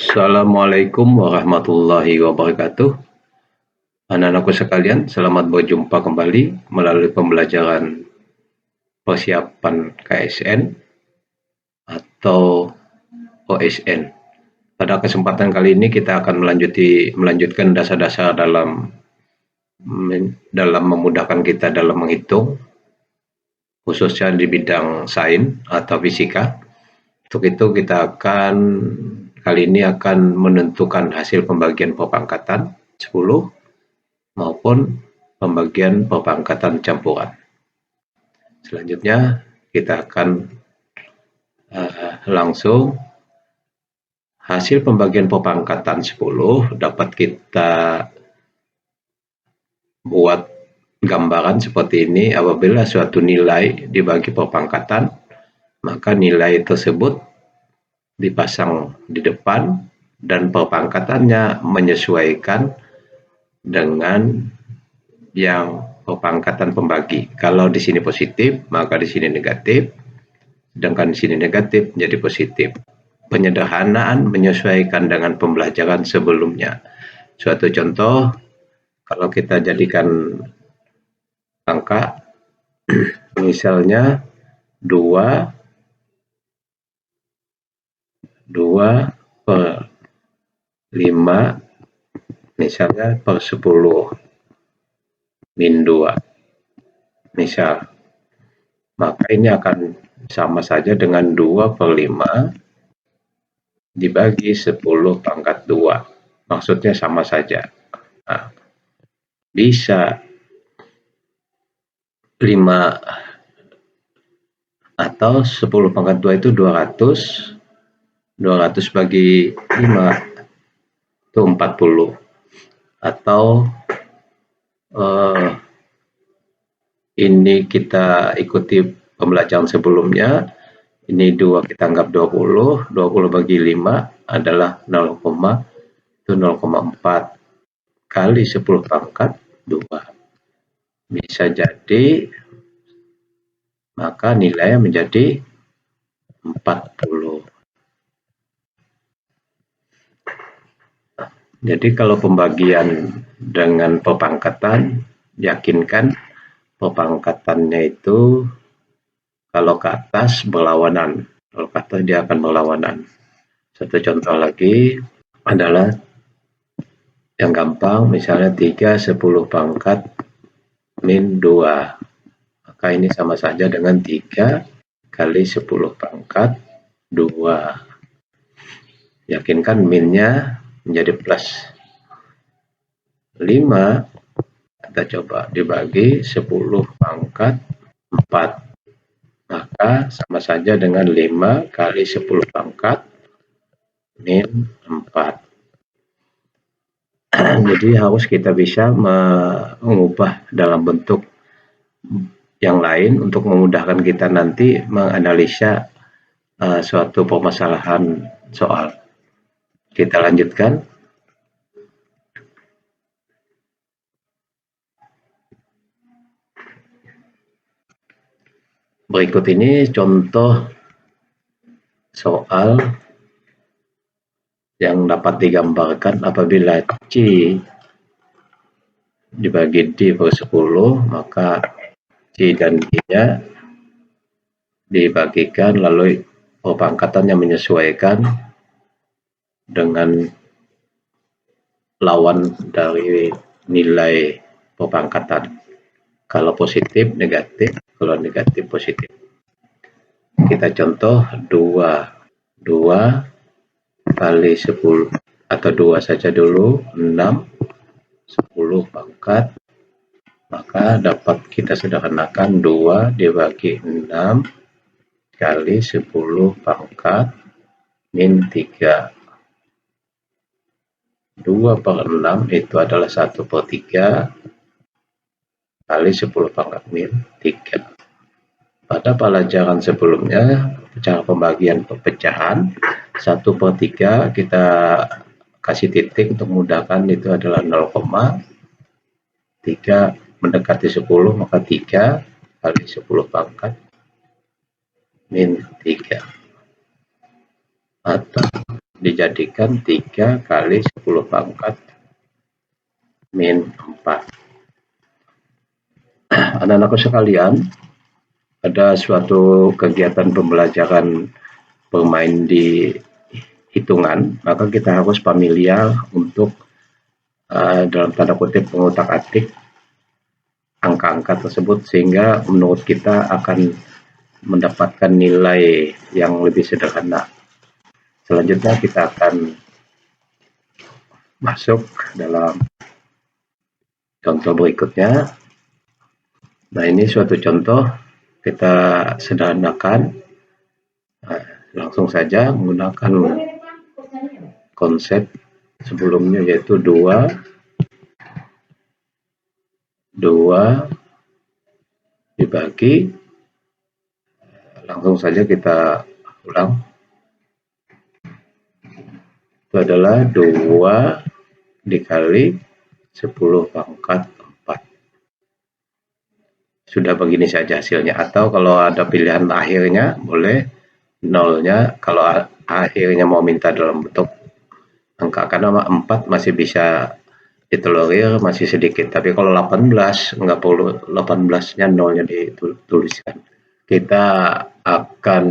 Assalamualaikum warahmatullahi wabarakatuh. Anak-anakku sekalian, selamat berjumpa kembali melalui pembelajaran persiapan KSN atau OSN. Pada kesempatan kali ini kita akan melanjutkan dasar-dasar dalam memudahkan kita dalam menghitung, khususnya di bidang sains atau fisika. Untuk itu kita akan kali ini akan menentukan hasil pembagian perpangkatan 10 maupun pembagian perpangkatan campuran. Selanjutnya kita akan langsung hasil pembagian perpangkatan 10 dapat kita buat gambaran seperti ini. Apabila suatu nilai dibagi perpangkatan, maka nilai tersebut dipasang di depan dan perpangkatannya menyesuaikan dengan yang perpangkatan pembagi. Kalau di sini positif, maka di sini negatif. Sedangkan di sini negatif menjadi positif. Penyederhanaan menyesuaikan dengan pembelajaran sebelumnya. Suatu contoh, kalau kita jadikan angka, misalnya 2 per 5, misalnya per 10 min 2, misal. Maka ini akan sama saja dengan 2 per 5 dibagi 10 pangkat 2. Maksudnya sama saja. Nah, bisa 5 atau 10 pangkat 2 itu 200. 200 bagi 5 itu 40. Atau ini kita ikuti pembelajaran sebelumnya. Ini 2 kita anggap 20. 20 bagi 5 adalah 0,4 kali 10 pangkat 2. Bisa jadi, maka nilainya menjadi 40. Jadi kalau pembagian dengan perpangkatan, yakinkan perpangkatannya itu kalau ke atas berlawanan. Kalau ke atas dia akan berlawanan. Satu contoh lagi adalah yang gampang, misalnya 3 10 pangkat min 2. Maka ini sama saja dengan 3 kali 10 pangkat 2. Yakinkan minnya menjadi plus 5. Kita coba dibagi 10 pangkat 4. Maka sama saja dengan 5 kali 10 pangkat min 4. Jadi harus kita bisa mengubah dalam bentuk yang lain untuk memudahkan kita nanti menganalisa suatu permasalahan soal. Kita lanjutkan. Berikut ini contoh soal yang dapat digambarkan apabila C dibagi D per 10, maka C dan D-nya dibagikan lalu perpangkatannya menyesuaikan dengan lawan dari nilai perpangkatan. Kalau positif, negatif. Kalau negatif, positif. Kita contoh 2 kali 10, atau 2 saja dulu, 6, 10 pangkat. Maka dapat kita sederhanakan 2 dibagi 6 kali 10 pangkat min 3. 2 per 6 itu adalah 1 per 3 kali 10 pangkat min 3. Pada pelajaran sebelumnya, cara pembagian pecahan 1 per 3 kita kasih titik untuk memudahkan, itu adalah 0,3 mendekati 10, maka 3 kali 10 pangkat min 3. atau dijadikan 3 kali 10 pangkat min 4. Anak-anakku sekalian, ada suatu kegiatan pembelajaran bermain di hitungan, maka kita harus familiar untuk dalam tanda kutip mengutak-atik angka-angka tersebut, sehingga menurut kita akan mendapatkan nilai yang lebih sederhana. Selanjutnya kita akan masuk dalam contoh berikutnya. Nah, ini suatu contoh kita sederhanakan. Nah, langsung saja menggunakan konsep sebelumnya, yaitu 2 dibagi. Langsung saja kita ulang. Itu adalah 2 dikali 10 pangkat 4. Sudah begini saja hasilnya. Atau kalau ada pilihan akhirnya, boleh nolnya kalau akhirnya mau minta dalam bentuk angka, karena 4 masih bisa ditolerir, masih sedikit. Tapi kalau 18 nggak perlu 18-nya nolnya dituliskan. Kita akan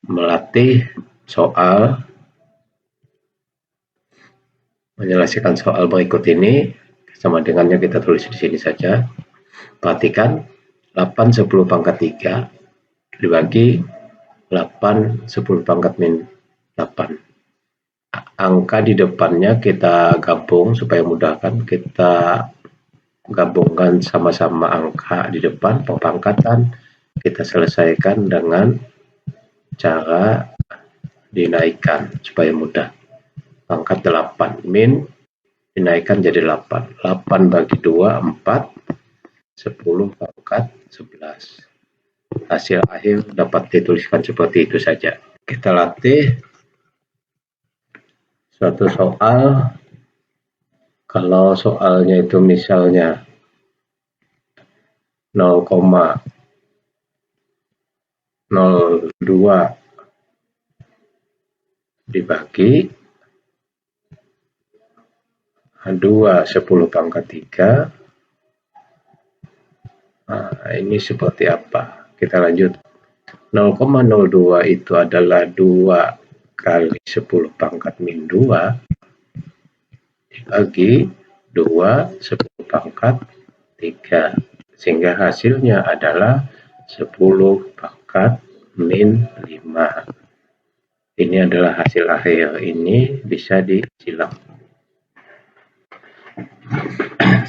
melatih soal, menyelesaikan soal berikut ini. Sama dengannya kita tulis di sini saja. Perhatikan, 8 10 pangkat 3 dibagi 8 10 pangkat min 8. Angka di depannya kita gabung supaya mudahkan. Kita gabungkan sama-sama angka di depan, pengpangkatan. Kita selesaikan dengan cara dinaikkan supaya mudah. Pangkat 8 min dinaikkan jadi 8. 8 bagi 2 4. 10 pangkat 11. Hasil akhir dapat dituliskan seperti itu saja. Kita latih suatu soal. Kalau soalnya itu misalnya 0,02 dibagi 2 10 pangkat 3. Nah, ini seperti apa? Kita lanjut. 0,02 itu adalah 2 kali 10 pangkat min 2 dibagi 2 10 pangkat 3. Sehingga hasilnya adalah 10 pangkat min 5. Ini adalah hasil akhir. Ini bisa disilang.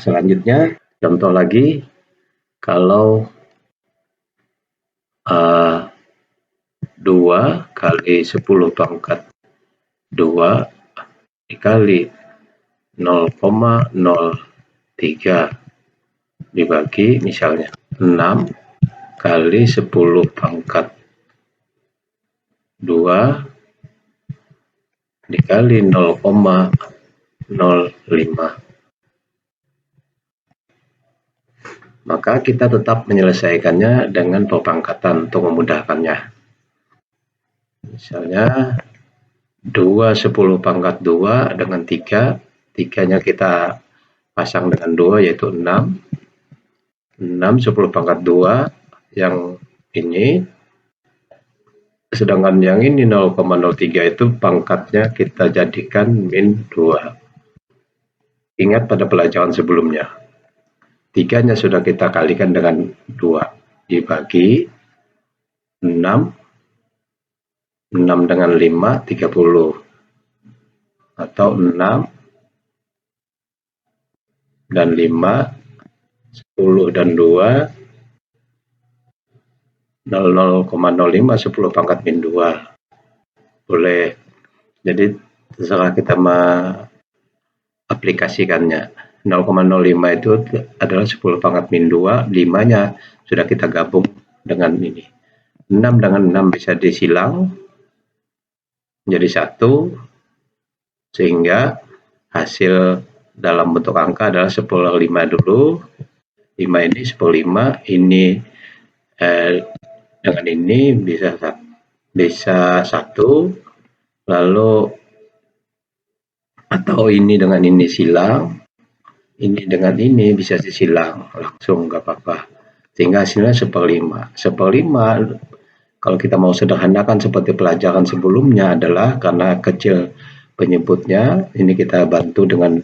Selanjutnya, contoh lagi. Kalau 2 kali 10 pangkat 2 dikali 0,03 dibagi misalnya 6 kali 10 pangkat 2 dikali 0,05. Maka kita tetap menyelesaikannya dengan perpangkatan untuk memudahkannya. Misalnya 2 10 pangkat 2 dengan 3. 3-nya kita pasang dengan 2 yaitu 6. 6 10 pangkat 2 yang ini. Sedangkan yang ini 0,03 itu pangkatnya kita jadikan min 2. Ingat pada pelajaran sebelumnya. 3-nya sudah kita kalikan dengan 2 dibagi 6. 6 dengan 5 30 atau 6 dan 5 10 dan 2 0,05 10 pangkat min 2 boleh. Jadi terserah kita mengaplikasikannya. 0,05 itu adalah 10 pangkat min 2, 5-nya sudah kita gabung dengan ini. 6 dengan 6 bisa disilang menjadi 1, sehingga hasil dalam bentuk angka adalah 1/5 dulu. 5 ini 1/5, ini dengan ini bisa bisa 1, lalu atau ini dengan ini silang, ini dengan ini bisa disilang langsung, nggak apa-apa. Sehingga hasilnya 1/5. 1/5 kalau kita mau sederhanakan seperti pelajaran sebelumnya adalah karena kecil penyebutnya, ini kita bantu dengan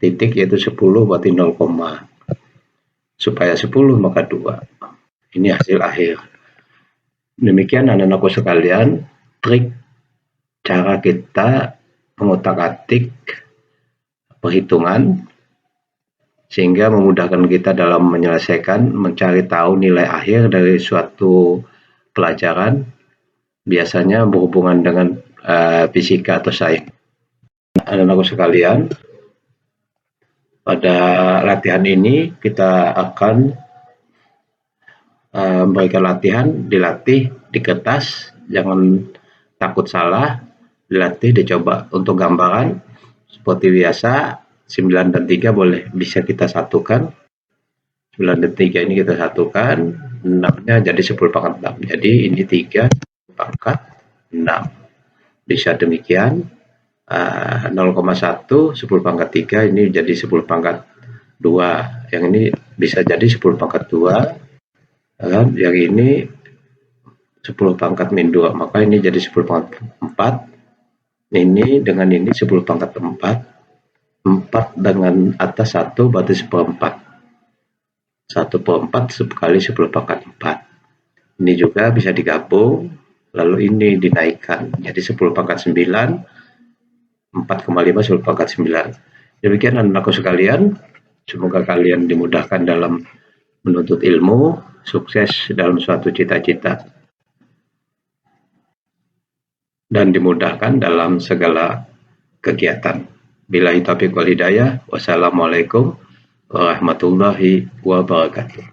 titik yaitu 10 berarti 0, supaya 10 maka 2. Ini hasil akhir. Demikian anak-anakku sekalian, trik cara kita mengutak-atik perhitungan sehingga memudahkan kita dalam menyelesaikan, mencari tahu nilai akhir dari suatu pelajaran, biasanya berhubungan dengan fisika atau sains. Anak-anakku sekalian, pada latihan ini kita akan memberikan latihan, dilatih di kertas, jangan takut salah, dilatih, dicoba untuk gambaran seperti biasa. 9 dan 3 boleh bisa kita satukan, 9 dan 3 ini kita satukan, 6-nya jadi 10/6, jadi ini 3 pangkat 6, bisa demikian. 0,1 10/3 ini jadi 10/2, yang ini bisa jadi 10/2, yang ini 10/-2, maka ini jadi 10/4, ini dengan ini 10/4, 4 dengan atas 1 berarti 1/4, 1/4 kali 10/4, ini juga bisa digabung, lalu ini dinaikkan jadi 10/9, 4,5 10/9. Demikian anak-anakku sekalian, semoga kalian dimudahkan dalam menuntut ilmu, sukses dalam suatu cita-cita, dan dimudahkan dalam segala kegiatan. Billahi taufiq wal hidayah. Wassalamualaikum warahmatullahi wabarakatuh.